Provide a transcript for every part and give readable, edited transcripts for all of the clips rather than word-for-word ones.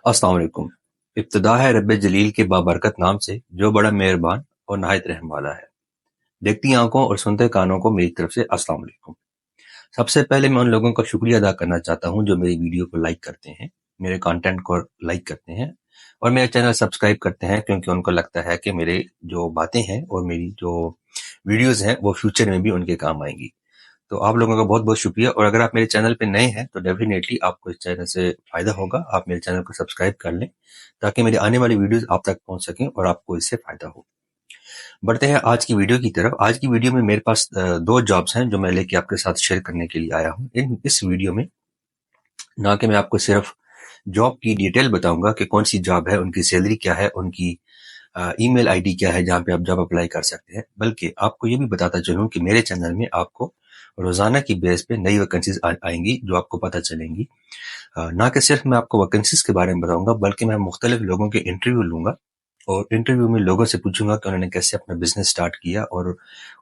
अस्सलाम वालेकुम। इब्तिदा है रब्बे जलील के बाबरकत नाम से जो बड़ा मेहरबान और नहायत रहम वाला है। देखती आंखों और सुनते कानों को मेरी तरफ से अस्सलाम वालेकुम। सबसे पहले मैं उन लोगों का शुक्रिया अदा करना चाहता हूँ जो मेरी वीडियो को लाइक करते हैं, मेरे कंटेंट को लाइक करते हैं और मेरे चैनल सब्सक्राइब करते हैं, क्योंकि उनको लगता है कि मेरे जो बातें हैं और मेरी जो वीडियोस हैं वो फ्यूचर में भी उनके काम आएंगी। तो आप लोगों का बहुत बहुत शुक्रिया। और अगर आप मेरे चैनल पे नए हैं तो डेफिनेटली आपको इस चैनल से फायदा होगा। आप मेरे चैनल को सब्सक्राइब कर लें ताकि मेरी आने वाली वीडियोस आप तक पहुंच सकें और आपको इससे फायदा हो। बढ़ते हैं आज की वीडियो की तरफ। आज की वीडियो में मेरे पास दो जॉब्स हैं जो मैं लेके आपके साथ शेयर करने के लिए आया हूँ। इस वीडियो में ना कि मैं आपको सिर्फ जॉब की डिटेल बताऊंगा कि कौन सी जॉब है, उनकी सैलरी क्या है, उनकी ईमेल आईडी क्या है जहां पे आप जॉब अप्लाई कर सकते हैं, बल्कि आपको ये भी बताता चलूं कि मेरे चैनल में आपको रोजाना की बेस पे नई वैकेंसीज आएंगी जो आपको पता चलेंगी। ना कि सिर्फ मैं आपको वैकेंसीज के बारे में बताऊंगा, बल्कि मैं मुख्तलिफ लोगों के इंटरव्यू लूंगा और इंटरव्यू में लोगों से पूछूंगा कि उन्होंने कैसे अपना बिजनेस स्टार्ट किया और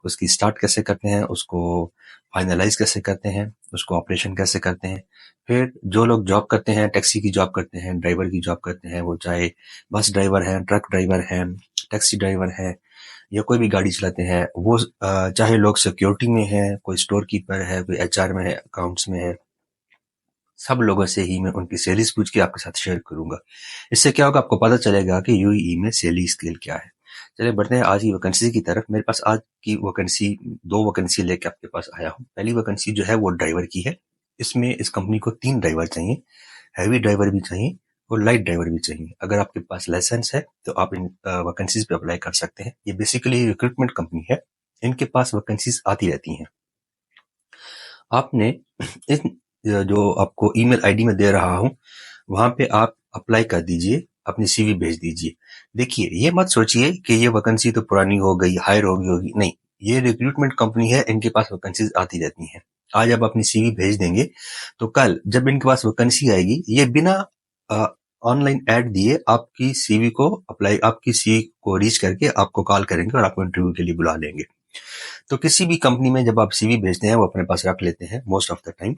उसकी स्टार्ट कैसे करते हैं, उसको फाइनलाइज कैसे करते हैं, उसको ऑपरेशन कैसे करते हैं। फिर जो लोग जॉब करते हैं, टैक्सी की जॉब करते हैं, ड्राइवर की जॉब करते हैं, वो चाहे बस ड्राइवर हैं, ट्रक ड्राइवर हैं, टैक्सी ड्राइवर है या कोई भी गाड़ी चलाते हैं, वो चाहे लोग सिक्योरिटी में है, कोई स्टोर कीपर है, कोई एचआर में है, अकाउंट्स में है, सब लोगों से ही मैं उनकी सैलरीज पूछ के आपके साथ शेयर करूंगा। इससे क्या होगा, आपको पता चलेगा कि यूएई में सैलरी स्केल क्या है। चलिए बढ़ते हैं आज की वैकेंसी की तरफ। मेरे पास आज की वैकेंसी, दो वैकेंसी लेके आपके पास आया हूँ। पहली वैकेंसी जो है वो ड्राइवर की है। इसमें इस कंपनी को 3 ड्राइवर चाहिए, हैवी ड्राइवर भी चाहिए और लाइट ड्राइवर भी चाहिए। अगर आपके पास लाइसेंस है तो आप इन वैकेंसीज पे अप्लाई कर सकते हैं। ये बेसिकली रिक्रूटमेंट कंपनी है, इनके पास वैकेंसीज आती रहती हैं। आपने इस जो आपको ईमेल आईडी में दे रहा हूं वहां पे आप अप्लाई कर दीजिए, अपनी सीवी भेज दीजिए। देखिए, ये मत सोचिए कि ये वैकेंसी तो पुरानी हो गई, हायर हो गई होगी, नहीं। ये रिक्रूटमेंट कंपनी है, इनके पास वैकेंसीज आती रहती हैं। आज आप अपनी सीवी भेज देंगे तो कल जब इनके पास वैकेंसी आएगी, ये बिना ऑनलाइन ऐड दिए आपकी सीवी को रीच करके आपको कॉल करेंगे और आपको इंटरव्यू के लिए बुला लेंगे। तो किसी भी कंपनी में जब आप सीवी भेजते हैं वो अपने पास रख लेते हैं मोस्ट ऑफ द टाइम।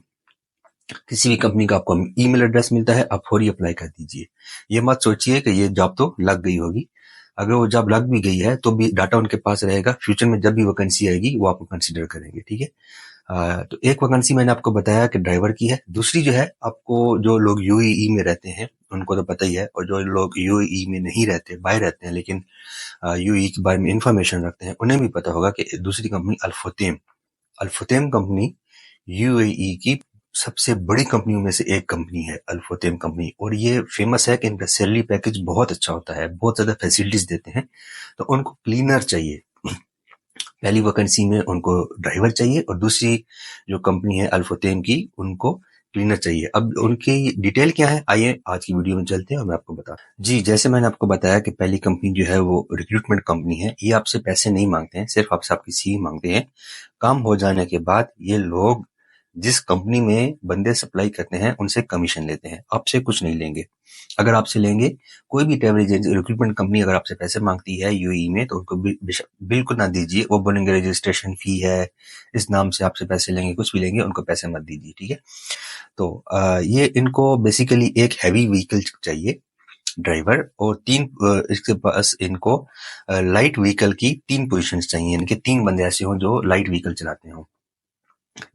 किसी भी कंपनी का आपको ईमेल एड्रेस मिलता है, आप फौरी अप्लाई कर दीजिए। ये मत सोचिए कि ये जॉब तो लग गई होगी। अगर वो जॉब लग भी गई है तो भी डाटा उनके पास रहेगा। फ्यूचर में जब भी वैकेंसी आएगी वो आपको कंसिडर करेंगे, ठीक है। तो एक वैकेंसी मैंने आपको बताया कि ड्राइवर की है। दूसरी जो है, आपको जो लोग यूएई में रहते हैं उनको तो पता ही है, और जो लोग यूएई में नहीं रहते, बाहर रहते हैं लेकिन यूएई के बारे में इंफॉर्मेशन रखते हैं, उन्हें भी पता होगा कि दूसरी कंपनी अल्फुतेम अल्फुतेम कंपनी यूएई की सबसे बड़ी कंपनियों में से एक कंपनी है अल्फुतेम कंपनी। और ये फेमस है कि इनका सैलरी पैकेज बहुत अच्छा होता है, बहुत ज्यादा फैसिलिटीज देते हैं। तो उनको क्लीनर चाहिए। पहली वैकेंसी में उनको ड्राइवर चाहिए और दूसरी जो कंपनी है अल्फुतेम की, उनको क्लीनर चाहिए। अब उनकी डिटेल क्या है, आइए आज की वीडियो में चलते हैं और मैं आपको बता जी। जैसे मैंने आपको बताया कि पहली कंपनी जो है वो रिक्रूटमेंट कंपनी है। ये आपसे पैसे नहीं मांगते हैं, सिर्फ आपसे आपकी सीवी मांगते हैं। काम हो जाने के बाद ये लोग जिस कंपनी में बंदे सप्लाई करते हैं उनसे कमीशन लेते हैं, आपसे कुछ नहीं लेंगे। अगर आपसे लेंगे, कोई भी ट्रैवल एजेंसी रिक्रूटमेंट कंपनी अगर आपसे पैसे मांगती है यूएई में, तो उनको बिल्कुल ना दीजिए। वो बोलेंगे रजिस्ट्रेशन फी है, इस नाम से आपसे पैसे लेंगे, कुछ भी लेंगे, उनको पैसे मत दीजिए, ठीक है। तो ये इनको बेसिकली एक हैवी व्हीकल चाहिए ड्राइवर, और इसके पास इनको लाइट व्हीकल की 3 पोजीशंस चाहिए। इनके 3 बंदे ऐसे हों जो लाइट व्हीकल चलाते हों।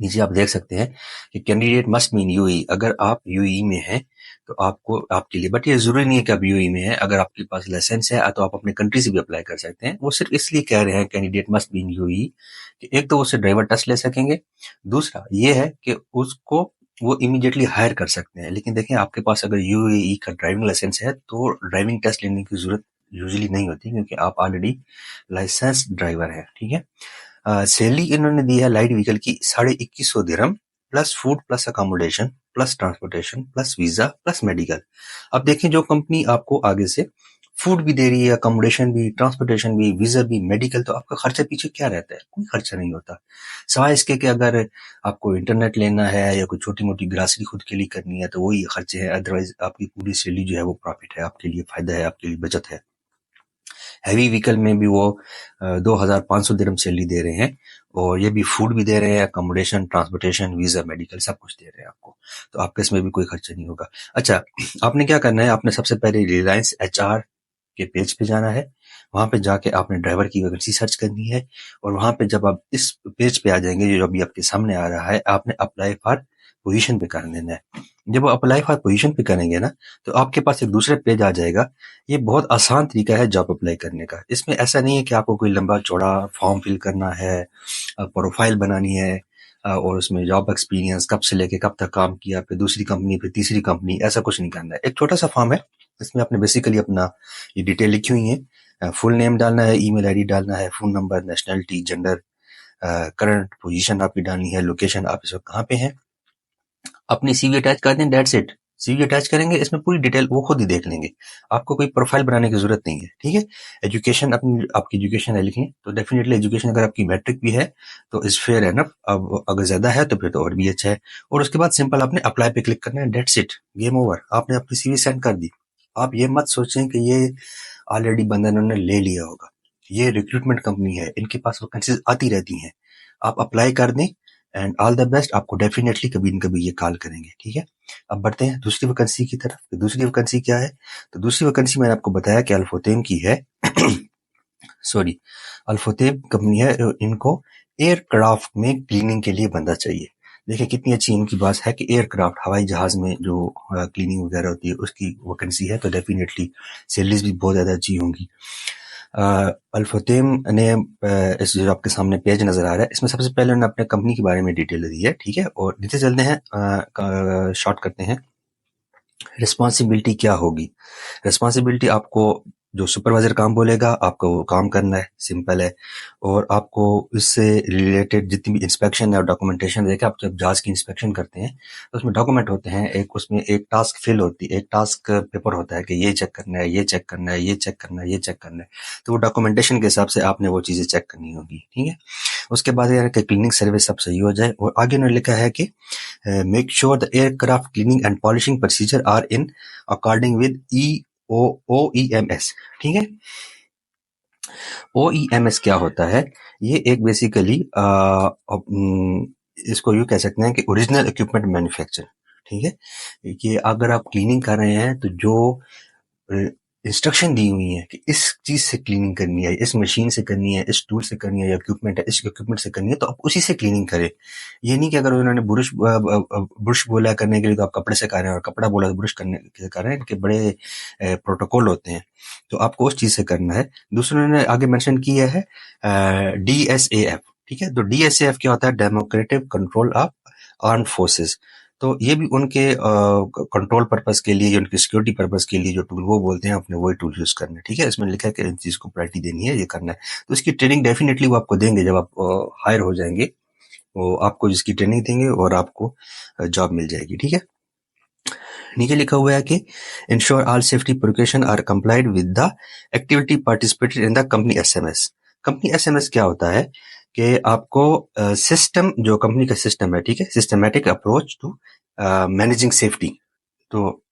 नीचे आप देख सकते हैं कि candidate must be in UAE. अगर आप यूएई में हैं तो आपको आपके लिए, बट ये जरूरी नहीं है कि आप यूएई में हैं। अगर आपके पास लाइसेंस है तो आप अपने कंट्री से भी अप्लाई कर सकते हैं। वो सिर्फ इसलिए कह रहे हैं candidate must be in UAE कि एक तो उससे ड्राइवर टेस्ट ले सकेंगे, दूसरा ये है कि उसको वो इमीडिएटली हायर कर सकते हैं। लेकिन देखें, आपके पास अगर यूएई का ड्राइविंग लाइसेंस है तो ड्राइविंग टेस्ट लेने की जरूरत यूजुअली नहीं होती, क्योंकि आप ऑलरेडी लाइसेंस ड्राइवर है, ठीक है। सैलरी इन्होंने दी है लाइट व्हीकल की 2150 दिरहम, plus food, plus accommodation, plus transportation, plus visa, plus medical. अब देखें, जो कंपनी आपको आगे से फूड भी दे रही है, अकोमोडेशन भी, ट्रांसपोर्टेशन भी, वीजा भी, मेडिकल, तो आपका खर्चा पीछे क्या रहता है? कोई खर्चा नहीं होता, सिवाय इसके कि अगर आपको इंटरनेट लेना है या कोई छोटी मोटी ग्रासरी खुद के लिए करनी है तो वही खर्चे हैं। अदरवाइज आपकी पूरी सैलरी जो है वो प्रॉफिट है, आपके लिए फायदा है, आपके लिए बचत है। हैवी व्हीकल में भी वो 2500 दिरहम सैलरी दे रहे हैं, और ये भी फूड भी दे रहे हैं, अकोमोडेशन, ट्रांसपोर्टेशन, वीजा, मेडिकल सब कुछ दे रहे हैं आपको। तो आपके इसमें भी कोई खर्चा नहीं होगा। अच्छा, आपने क्या करना है, आपने सबसे पहले रिलायंस HR के पेज पे जाना है। वहां पे जाके आपने ड्राइवर की वैकेंसी सर्च करनी है, और वहां पे जब आप इस पेज पे आ जाएंगे जो अभी आपके सामने आ रहा है, आपने अप्लाई फॉर पोजीशन पे कर देना है। जब आप अप्लाई फॉर पोजीशन पे करेंगे ना, तो आपके पास एक दूसरे पेज आ जाएगा। ये बहुत आसान तरीका है जॉब अप्लाई करने का। इसमें ऐसा नहीं है कि आपको कोई लंबा चौड़ा फॉर्म फिल करना है, प्रोफाइल बनानी है, और उसमें जॉब एक्सपीरियंस कब से लेके कब तक काम किया, फिर दूसरी कंपनी, फिर तीसरी कंपनी, ऐसा कुछ नहीं करना है। एक छोटा सा फॉर्म है, इसमें आपने बेसिकली अपना ये डिटेल लिखी हुई है, फुल नेम डालना है, ईमेल आईडी डालना है, phone number, nationality, gender, current position आपकी डालनी है, लोकेशन आप इस वक्त कहाँ पे हैं, अपनी सीवी अटैच कर दें, डेट्स इट। सीवी अटैच करेंगे, इसमें पूरी डिटेल वो खुद ही देख लेंगे, आपको कोई प्रोफाइल बनाने की जरूरत नहीं है, ठीक है। एजुकेशन, अपनी आपकी एजुकेशन है लिखनी, तो डेफिनेटली एजुकेशन अगर आपकी मैट्रिक भी है तो इज फेयर है ना। अब अगर ज्यादा है तो फिर तो और भी अच्छा है। और उसके बाद सिंपल आपने अप्लाई पे क्लिक करना है, डेट्स इट, गेम ओवर, आपने अपनी सीवी सेंड कर दी। आप ये मत सोचें कि ये ऑलरेडी बंदा इन्होंने ले लिया होगा, ये रिक्रूटमेंट कंपनी है, इनके पास वैकेंसीज आती रहती हैं। आप अप्लाई कर दें, एंड ऑल द बेस्ट, आपको डेफिनेटली कभी न कभी ये कॉल करेंगे, ठीक है। अब बढ़ते हैं दूसरी वैकेंसी की तरफ। तो दूसरी वैकेंसी क्या है, तो दूसरी वैकेंसी मैंने आपको बताया कि अल्फोतेम की है। सॉरी, अल्फोतेम कंपनी है, इनको एयरक्राफ्ट में क्लीनिंग के लिए बंदा चाहिए। देखिए कितनी अच्छी इनकी बात है कि एयरक्राफ्ट, हवाई जहाज में जो क्लीनिंग वगैरह होती है उसकी वैकेंसी है, तो डेफिनेटली सैलरीज भी बहुत ज्यादा अच्छी होंगी। अल्फोतेम ने इस जो आपके सामने पेज नजर आ रहा है, इसमें सबसे पहले उन्होंने अपने कंपनी के बारे में डिटेल दी है, ठीक है। और नीचे चलते हैं, शॉर्ट करते हैं। रिस्पॉन्सिबिलिटी क्या होगी, रिस्पॉन्सिबिलिटी आपको जो सुपरवाइजर काम बोलेगा आपको वो काम करना है, सिंपल है। और आपको इससे रिलेटेड जितनी भी इंस्पेक्शन है और डॉक्यूमेंटेशन, देखिए आप जब जहाज की इंस्पेक्शन करते हैं तो उसमें डॉक्यूमेंट होते हैं, एक उसमें एक टास्क फिल होती है, एक टास्क पेपर होता है कि ये चेक करना है, ये चेक करना है, ये चेक करना है, ये चेक करना है। तो वो डॉक्यूमेंटेशन के हिसाब से आपने वो चीजें चेक करनी होगी, ठीक है। उसके बाद यार कि क्लीनिंग सर्विस सब सही हो जाए। और आगे उन्होंने लिखा है कि make sure the aircraft cleaning and polishing procedure are in according with OEMS, ठीक है। OEMS क्या होता है, ये एक बेसिकली इसको यूं कह सकते हैं कि ओरिजिनल इक्विपमेंट मैन्युफैक्चर, ठीक है। कि अगर आप क्लीनिंग कर रहे हैं तो जो इंस्ट्रक्शन दी हुई है कि इस चीज से क्लीनिंग करनी है, इस मशीन से करनी है, इस टूल से करनी है, या इक्विपमेंट है इस इक्विपमेंट से करनी है, तो आप उसी से क्लीनिंग करें। ये नहीं कि अगर उन्होंने ब्रुश बोला करने के लिए तो आप कपड़े से कर रहे हैं, और कपड़ा बोला तो ब्रुश करने से कर रहे हैं, इनके बड़े प्रोटोकॉल होते हैं, तो आपको उस चीज से करना है। दूसरे ने आगे मेंशन किया है DSAF, ठीक है। तो DSAF क्या होता है, democratic control of armed forces. तो ये भी उनके कंट्रोल पर्पस के लिए, उनकी सिक्योरिटी पर्पस के लिए जो टूल वो बोलते हैं, अपने वही टूल यूज करना है, ठीक है। इसमें लिखा है कि इन चीज को प्रायोरिटी देनी है, ये करना है। तो इसकी ट्रेनिंग डेफिनेटली वो आपको देंगे जब आप हायर हो जाएंगे, वो आपको जिसकी ट्रेनिंग देंगे और आपको जॉब मिल जाएगी, ठीक है। नीचे लिखा हुआ है कि ensure all safety precaution are complied with the activity participated in the company SMS। Company SMS क्या होता है कि आपको सिस्टम, जो कंपनी का सिस्टम है, ठीक है, systematic approach to managing safety. तो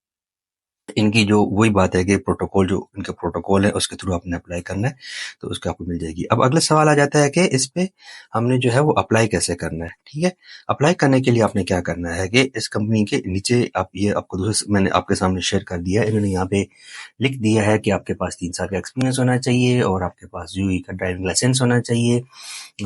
इनकी जो वही बात है कि प्रोटोकॉल, जो इनका प्रोटोकॉल है उसके थ्रू आपने अप्लाई करना है, तो उसका आपको मिल जाएगी। अब अगला सवाल आ जाता है कि इस पे हमने जो है वो अप्लाई कैसे करना है, ठीक है। अप्लाई करने के लिए आपने क्या करना है कि इस कंपनी के नीचे आप, ये आपको दूसरे मैंने आपके सामने शेयर कर दिया है, इन्होंने यहाँ पे लिख दिया है कि आपके पास 3 साल का एक्सपीरियंस होना चाहिए, और आपके पास यूई का ड्राइविंग लाइसेंस होना चाहिए,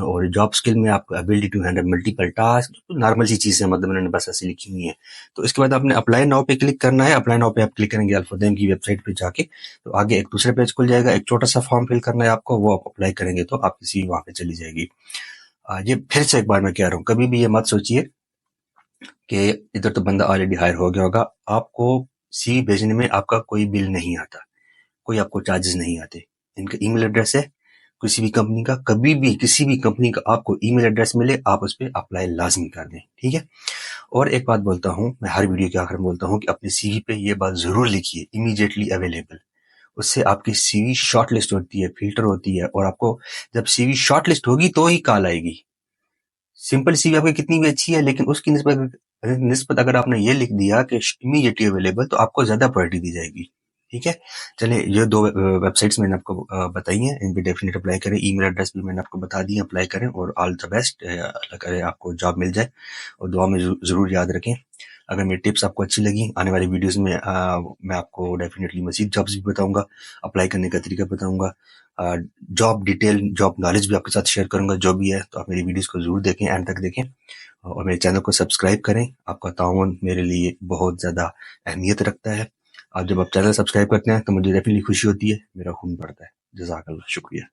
और जॉब स्किल में आपको ability to handle multiple task, normal सी चीजें मतलब इन्होंने बस ऐसे लिखी हुई है। तो इसके बाद आपने अप्लाई नाउ पे क्लिक करना है। अप्लाई नाउ पे आप क्लिक करेंगे अल्फोदेम की वेबसाइट पे जाके, तो आगे एक दूसरे पेज खुल जाएगा, एक छोटा सा फॉर्म फिल करना है आपको, वो आप अप्लाई करेंगे तो आपकी सीवी वहां पे चली जाएगी। ये फिर से एक बार मैं कह रहा हूँ, कभी भी ये मत सोचिए कि इधर तो बंदा ऑलरेडी हायर हो गया होगा। आपको सीवी भेजने में आपका कोई बिल नहीं आता, कोई आपको चार्जेस नहीं आते। इनका ईमेल एड्रेस है किसी भी कंपनी का, कभी भी किसी भी कंपनी का आपको ईमेल एड्रेस मिले, आप उस पर अप्लाई लाजमी कर दें, ठीक है। और एक बात बोलता हूँ, मैं हर वीडियो के आखिर में बोलता हूँ कि अपनी सीवी पे ये बात जरूर लिखिए, इमीडिएटली अवेलेबल। उससे आपकी सीवी शॉर्ट लिस्ट होती है, फिल्टर होती है, और आपको जब सीवी शॉर्ट लिस्ट होगी तो ही कॉल आएगी। सिंपल सीवी आपकी कितनी भी अच्छी है, लेकिन उसकी निस्बत अगर आपने ये लिख दिया कि इमीडिएटली अवेलेबल, तो आपको ज्यादा प्रायोरिटी दी जाएगी, ठीक है, चलिए ये 2 वेबसाइट्स मैंने आपको बताई हैं, इन पे डेफिनेट अप्लाई करें। ईमेल एड्रेस भी मैंने आपको बता दी है, अप्लाई करें और ऑल द बेस्ट। अल्लाह करे आपको जॉब मिल जाए और दुआ में ज़रूर याद रखें। अगर मेरी टिप्स आपको अच्छी लगी, आने वाली वीडियोज़ में मैं आपको डेफिनेटली मज़ीद जॉब्स भी बताऊँगा, अप्लाई करने का तरीका बताऊँगा, जॉब डिटेल, जॉब नॉलेज भी आपके साथ शेयर करूँगा जो भी है, तो आप मेरी वीडियोज़ को ज़रूर देखें, एंड तक देखें और मेरे चैनल को सब्सक्राइब करें। आपका ताउन मेरे लिए बहुत ज़्यादा अहमियत रखता है। जब आप चैनल सब्सक्राइब करते हैं तो मुझे डेफिनेटली खुशी होती है, मेरा खून बढ़ता है। जज़ाकल्लाह, शुक्रिया।